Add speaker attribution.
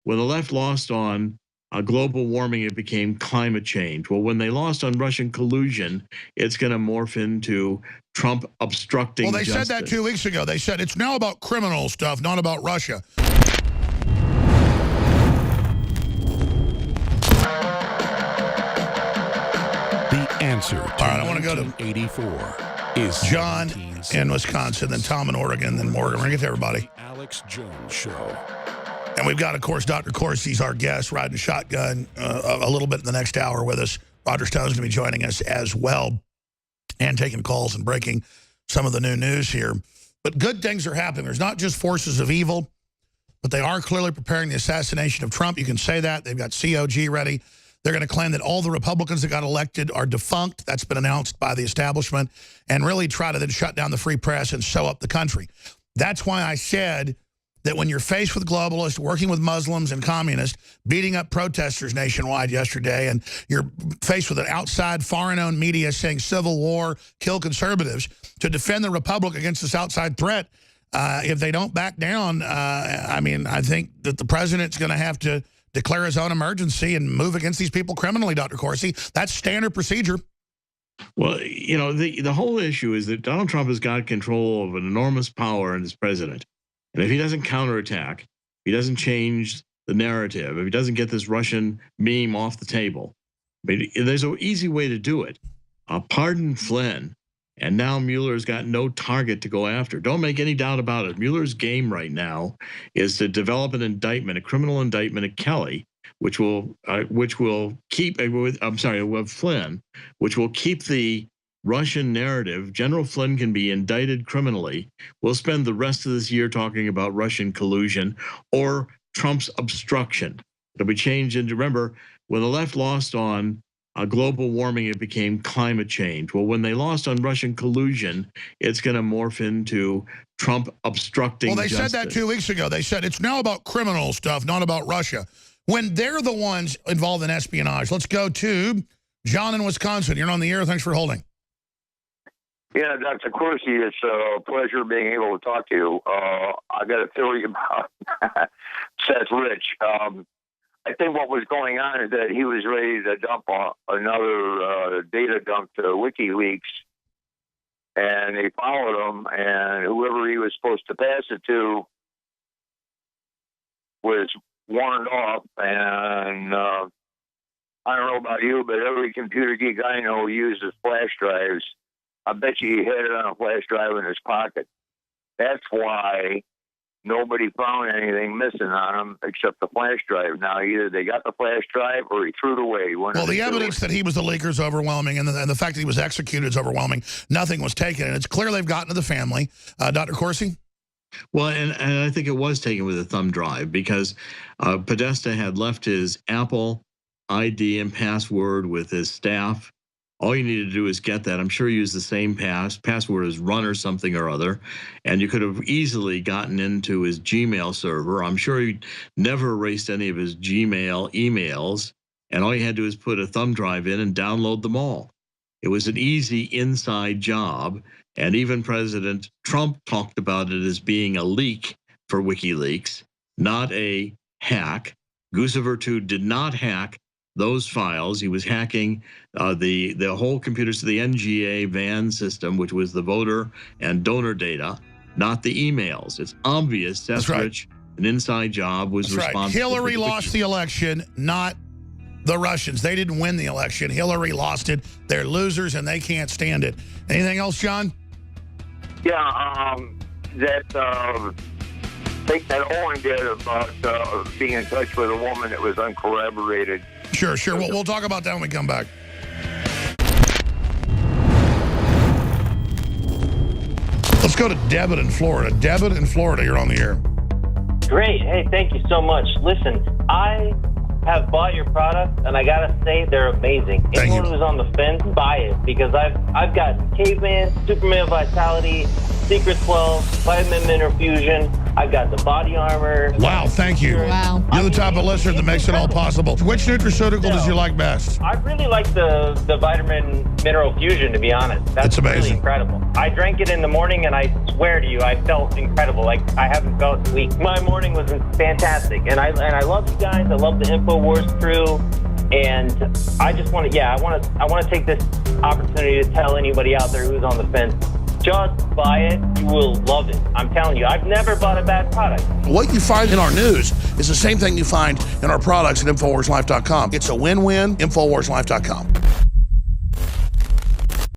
Speaker 1: when the left lost on global warming, it became climate change. Well, when they lost on Russian collusion, it's going to morph into Trump obstructing
Speaker 2: Well, they
Speaker 1: justice.
Speaker 2: said that 2 weeks ago. They said it's now about criminal stuff, not about Russia.
Speaker 3: The answer to
Speaker 2: All right, I want to go to
Speaker 3: 84 is
Speaker 2: John in Wisconsin, then Tom in Oregon, then Morgan. We're going to get to everybody.
Speaker 3: Alex Jones Show.
Speaker 2: And we've got, of course, Dr. Corsi's our guest, riding shotgun a little bit in the next hour with us. Roger Stone's going to be joining us as well and taking calls and breaking some of the new news here. But good things are happening. There's not just forces of evil, but they are clearly preparing the assassination of Trump. You can say that. They've got COG ready. They're going to claim that all the Republicans that got elected are defunct. That's been announced by the establishment, and really try to then shut down the free press and sew up the country. That's why I said that when you're faced with globalists, working with Muslims and communists, beating up protesters nationwide yesterday, and you're faced with an outside foreign-owned media saying civil war, kill conservatives, to defend the republic against this outside threat, if they don't back down, I mean, I think that the president's going to have to declare his own emergency and move against these people criminally, Dr. Corsi. That's standard procedure.
Speaker 1: Well, you know, the whole issue is that Donald Trump has got control of an enormous power in his president. And if he doesn't counterattack, if he doesn't change the narrative, if he doesn't get this Russian meme off the table, I mean, there's an easy way to do it. Pardon Flynn, and now Mueller's got no target to go after. Don't make any doubt about it. Mueller's game right now is to develop an indictment, a criminal indictment of Kelly, which will keep, with Flynn, which will keep the Russian narrative. General Flynn can be indicted criminally. We'll spend the rest of this year talking about Russian collusion or Trump's obstruction. It'll be changed into, remember, when the left lost on global warming, it became climate change. Well, when they lost on Russian collusion, it's going to morph into Trump obstructing
Speaker 2: Well, they
Speaker 1: justice.
Speaker 2: said that 2 weeks ago. They said it's now about criminal stuff, not about Russia, when they're the ones involved in espionage. Let's go to John in Wisconsin. You're on the air. Thanks for holding.
Speaker 4: Yeah, Dr. Corsi, it's a pleasure being able to talk to you. I got a theory about Seth Rich. I think what was going on is that he was ready to dump another data dump to WikiLeaks, and they followed him, and whoever he was supposed to pass it to was warned off. And I don't know about you, but every computer geek I know uses flash drives. I bet you he had it on a flash drive in his pocket. That's why nobody found anything missing on him except the flash drive. Now, either they got the flash drive or he threw it away.
Speaker 2: Well, the evidence that he was the leaker is overwhelming, and the fact that he was executed is overwhelming. Nothing was taken, and it's clear they've gotten to the family. Dr. Corsi?
Speaker 1: Well, and I think it was taken with a thumb drive, because Podesta had left his Apple ID and password with his staff. All you needed to do is get that. I'm sure he used the same password as run or something or other, and you could have easily gotten into his Gmail server. I'm sure he never erased any of his Gmail emails, and all you had to do is put a thumb drive in and download them all. It was an easy inside job, and even President Trump talked about it as being a leak for WikiLeaks, not a hack. Guccifer 2 did not hack those files. He was hacking the whole computers to the NGA VAN system, which was the voter and donor data, not the emails. It's obvious Seth Rich, an inside job, was responsible.
Speaker 2: Hillary lost the election, not the Russians. They didn't win the election. Hillary lost it. They're losers, and they can't stand it. Anything else, John?
Speaker 4: Yeah, that thing that Owen did about being in touch with a woman that was uncorroborated.
Speaker 2: Sure. We'll talk about that when we come back. Let's go to Debit in Florida. Debit in Florida, you're on the air.
Speaker 5: Great. Hey, thank you so much. Listen, I have bought your product, and I gotta say they're amazing. Anyone who's on the fence, buy it, because I've got Caveman, Superman Vitality, Secret 12, Vitamin Mineral Fusion. I've got the body armor.
Speaker 2: Wow, thank you.
Speaker 6: Wow.
Speaker 2: You're the type of listener that makes it all possible. Which nutraceutical does you like best?
Speaker 5: I really like the vitamin mineral fusion, to be honest. That's
Speaker 2: amazing.
Speaker 5: Really incredible. I drank it in the morning, and I swear to you, I felt incredible. Like I haven't felt weak. My morning was fantastic, and I love you guys. I love the InfoWars crew, and I just want to I want to take this opportunity to tell anybody out there who's on the fence. Just buy it. You will love it. I'm telling you, I've never bought a bad product.
Speaker 2: What you find in our news is the same thing you find in our products at InfoWarsLife.com. It's a win-win, InfoWarsLife.com.